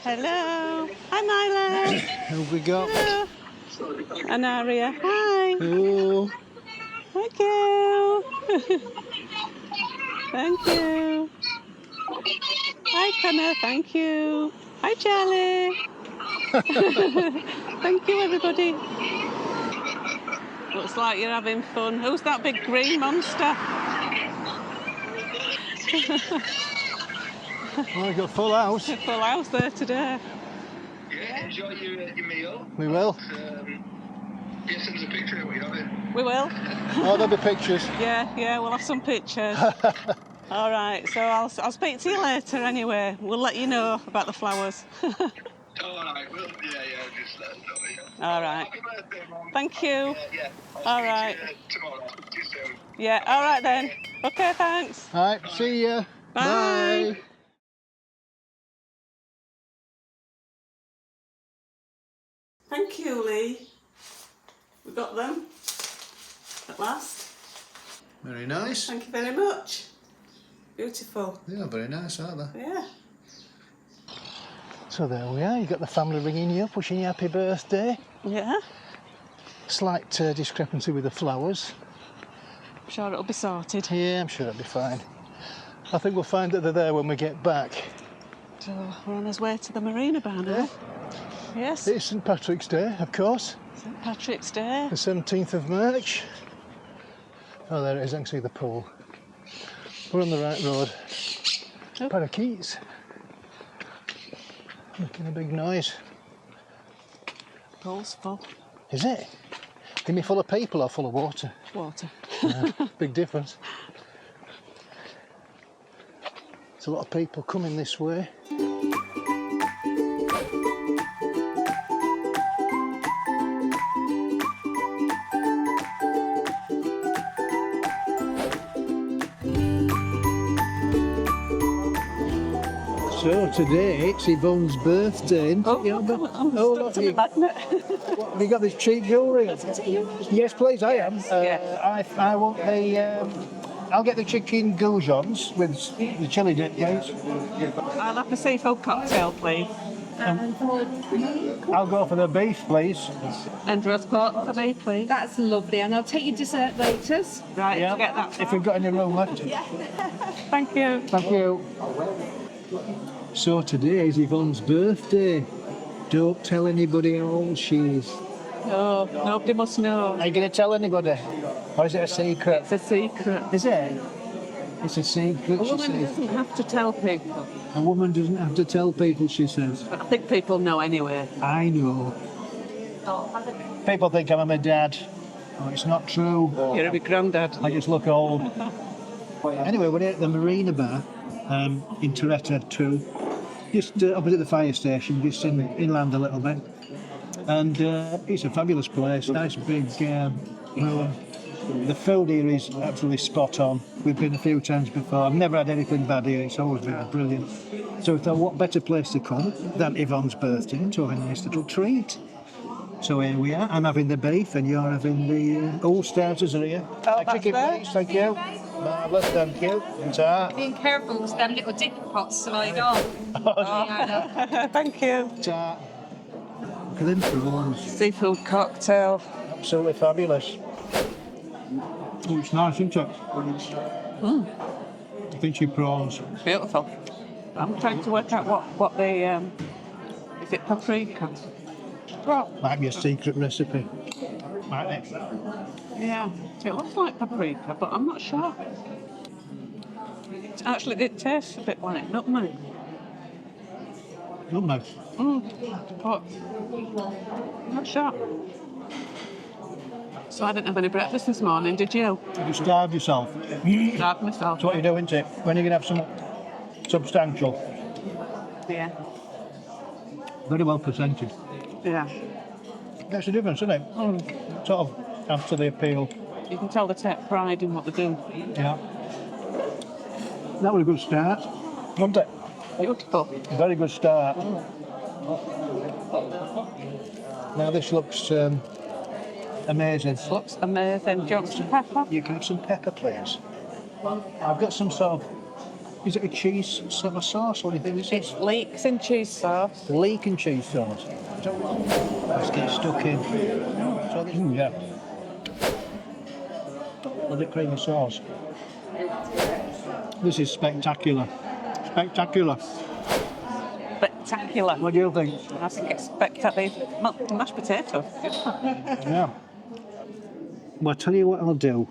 Hello. Hi, Milo. Who have we got? Hello. And Aria. Hi. Oh. Thank you. Thank you. Hi, Connor. Thank you. Hi, Charlie. Thank you, everybody. Looks like you're having fun. Who's that big green monster? Oh, we've got full house. Full house there today. Yeah, enjoy your meal. We will. Yeah, send us a picture of it, have We will. Oh, there'll be pictures. Yeah, we'll have some pictures. All right, so I'll speak to you later anyway. We'll let you know about the flowers. All right, well, yeah, just let us know, yeah. All right. Happy birthday, Mum. Thank you. I'll All speak right. to you tomorrow. Speak to you soon. Yeah, all right then. Okay, thanks. All right, see ya. Bye. Thank you, Lee. We got them at last. Very nice. Thank you very much. Beautiful. Yeah, very nice, aren't they? Yeah. So there we are. You got the family ringing you up, wishing you happy birthday. Yeah. Slight discrepancy with the flowers. I'm sure it'll be sorted. Yeah, I'm sure it'll be fine. I think we'll find that they're there when we get back. So we're on our way to the Marina Bar now. Yeah. Yes. It's St Patrick's Day, of course. St Patrick's Day. The 17th of March. Oh, there it is. I can see the pool. We're on the right road. Oh. Pair of keys. Making a big noise. Pool's full. Is it? Give me full of people or full of water? Water. Big difference. There's a lot of people coming this way. So today it's Yvonne's birthday. Oh, look, a magnet. have you got this cheap jewellery? Yes, please, I am. I want the. I'll get the chicken goujons with the chili dip, please. I'll have the seafood cocktail, please. I'll go for the beef, please. And roast pork for me, please. That's lovely, and I'll take your dessert later. Right, Yeah. get that. If we've got any room left. Thank you. Thank you. So today is Yvonne's birthday. Don't tell anybody how old she is. No, nobody must know. Are you going to tell anybody? Or is it a secret? It's a secret. Is it? It's a secret, A she woman says. doesn't have to tell people. A woman doesn't have to tell people, she says. But I think people know anyway. I know. People think I'm a dad. Oh, it's not true. You're a big granddad. I just look old. Anyway, we're at the Marina Bar in Torreta 2, just opposite the fire station, just inland a little bit. And it's a fabulous place, nice big room. The food here is absolutely spot on. We've been a few times before. I've never had anything bad here. It's always been brilliant. So we thought, what better place to come than Yvonne's birthday to have a nice little treat. So here we are. I'm having the beef and you're having the all starters are here. Oh, Chicken, that's please. Thank you. Marvellous, thank you. And tart. Being careful because them little dip pots slide on. Thank you. Tart. Look at them prawns. Seafood cocktail. Absolutely fabulous. Oh, it's nice, isn't it? Finchy prawns. Beautiful. I'm trying to work out what the is it paprika? Well, Might be a secret recipe. Might it? yeah, it looks like paprika, but I'm not sure. Actually, it tastes a bit like nutmeg. Nutmeg. But I'm not sure. So I didn't have any breakfast this morning, did you? You starved yourself. Starved myself. That's what you do, isn't it? When you're going to have some substantial. Yeah. Very well presented. Yeah. Makes a difference, doesn't it? Sort of adds to the appeal. You can tell they take pride in what they do. Yeah. That was a good start, wasn't it? Beautiful. A very good start. Now this looks amazing. Looks amazing. Do you want some pepper? You can have some pepper, please. I've got some sort of Is it a cheese sort of sauce? What do you think this is? It's leeks and cheese sauce. Leek and cheese sauce. Let's get stuck in. So this, yeah. A bit creamy sauce. This is spectacular. Spectacular. Spectacular. What do you think? I think it's spectacular. Mashed potato. Yeah. Well, I'll tell you what I'll do.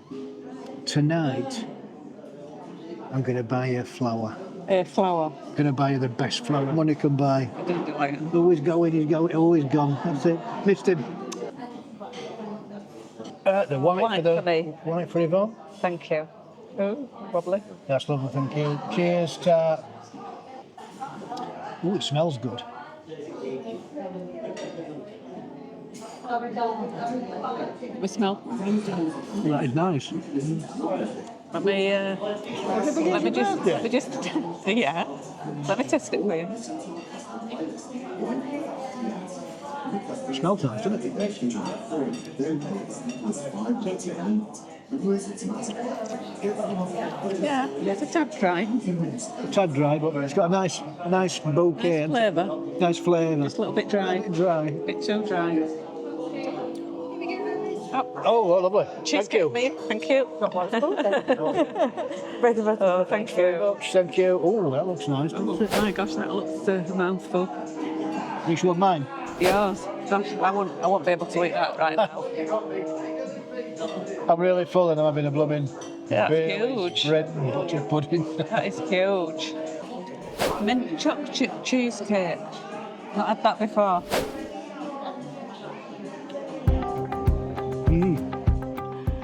Tonight, I'm going to buy you flour. Flour. I'm going to buy you the best flour money can buy. I didn't do like it. Always going, he's going, always gone. That's it. Missed him. The white for me. White for Yvonne. Thank you. Oh, lovely. That's lovely, thank you. Cheers, tart. Oh, it smells good. We smell. That is nice. Let me just, yeah. Let me test it for you. It smells nice, doesn't it? Yeah, it's a tad dry. A tad dry, but it's got a nice bouquet. Nice flavour. Nice flavour. Just a little bit dry. Dry. A bit too dry. Oh, lovely. Cheers, Thank you. me. Thank you. Oh, thank you. Thank you. Oh, that looks nice, doesn't it? Oh my gosh, that looks a mouthful. You want mine? Yours. Gosh, I won't be able to eat that right now. I'm really full and I'm having a blooming That's Baileys huge. bread and butter pudding. That is huge. Mint chocolate chip cheesecake. Not had that before.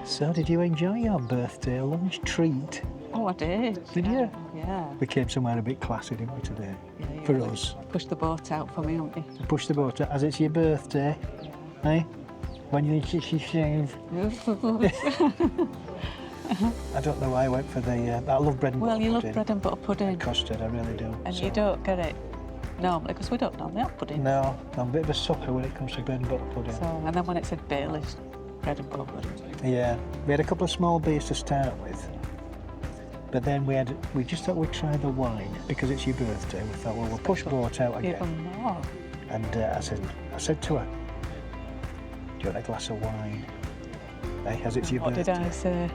So, did you enjoy your birthday lunch treat? Oh, I did. Did you? Yeah. We came somewhere a bit classy, didn't we, today? Yeah, For us. Push the boat out for me, haven't you? Push the boat out as it's your birthday, eh? When you shave. I don't know why I went for the. I love bread and butter Well, you love pudding. bread and butter pudding. Custard, I really do. And So- you don't get it normally, because we don't normally have pudding. No, I'm a bit of a sucker when it comes to bread and butter pudding. So, and then when it said Baileys, bread and butter pudding. Yeah, we had a couple of small beers to start with, but then we just thought we'd try the wine because it's your birthday. We thought, well, we'll push boat out again. Even more. And I said to her, "Do you want a glass of wine? Hey, as it's your What birthday." did I say?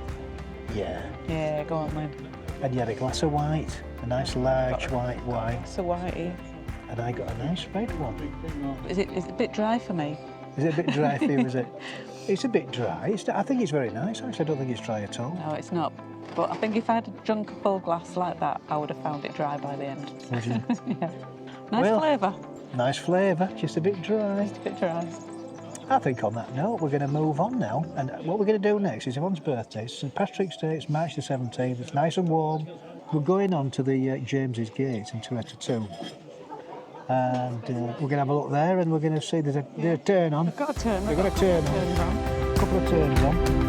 Yeah. Yeah, go on then. And you had a glass of white, a nice large white wine, So whitey. and I got a nice red one. Is it a bit dry for me? Is it a bit dry for you? Is it? It's a bit dry. I think it's very nice. Actually, I don't think it's dry at all. No, it's not. But I think if I had drunk a full glass like that, I would have found it dry by the end. Would you? Yeah. Nice Well- flavour. Nice flavour, just a bit dry. Just a bit dry. I think on that note, we're going to move on now. And what we're going to do next is Yvonne's birthday. It's St Patrick's Day. It's March the 17th. It's nice and warm. We're going on to the James's Gate in Torreta 2. And we're going to have a look there and we're going to see there's a turn on. Got a turn. We've got a turn on. A couple of turns on.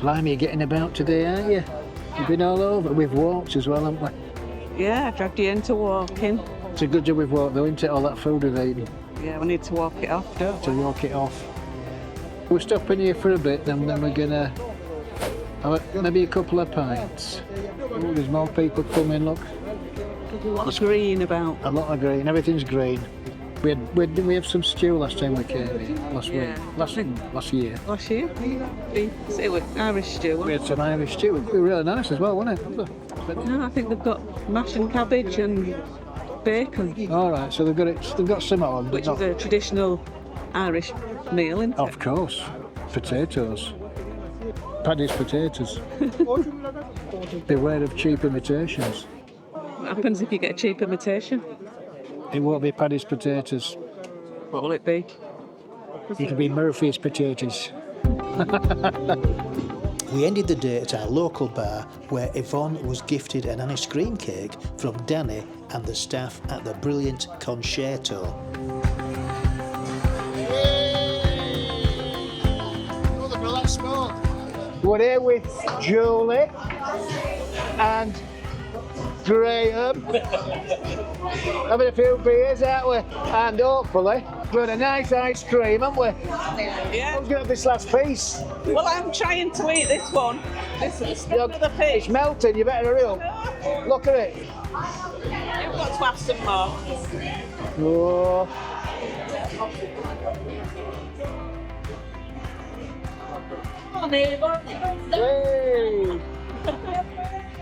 Blimey, you're getting about today, aren't you? You've been all over. We've walked as well, haven't we? Yeah, I dragged you into walking. It's a good job we've walked though, isn't it? All that food we've eaten. Yeah, we need to walk it off, don't To walk it off. We're stopping here for a bit, then we're gonna have maybe a couple of pints. Oh, there's more people coming, look. we? A lot of green about. A lot of green, everything's green. Didn't we have some stew last time we came here? Last week? Yeah. Last year. Last year? It was Irish stew. We had some Irish stew. It was really nice as well, wasn't it? No, I think they've got mash and cabbage and bacon, All right, so they've got some on, but which not. is a traditional Irish meal, isn't it? Of course. Potatoes. Paddy's potatoes. Beware of cheap imitations. What happens if you get a cheap imitation? It won't be Paddy's potatoes. What will it be? It'll be Murphy's potatoes. We ended the day at our local bar where Yvonne was gifted an ice cream cake from Danny and the staff at the brilliant Concierto. We're here with Julie and Graham. Having a few beers, aren't we? And hopefully, we've had a nice ice cream, haven't we? Yeah. Who's going to have this last piece? Well, I'm trying to eat this one. This is another fish. It's melting, you better hurry up. Look at it. You've got to have some more. Oh.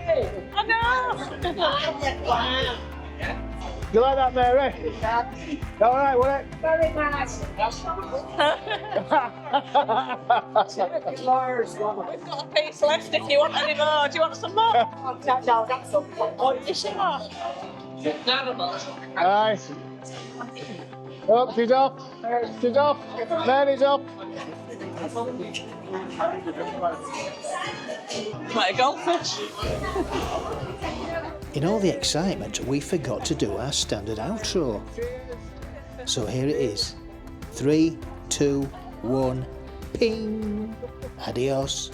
Hey. I know. You like that, Mary? All right, will it? Very nice. We've got a piece left if you want any more. Do you want some more? No, that's all. Oh, you sure? Aye. Oh, she's off. She's off. Mary's off. Like a goldfish. In all the excitement, we forgot to do our standard outro. So here it is. 3, 2, 1, ping! Adios.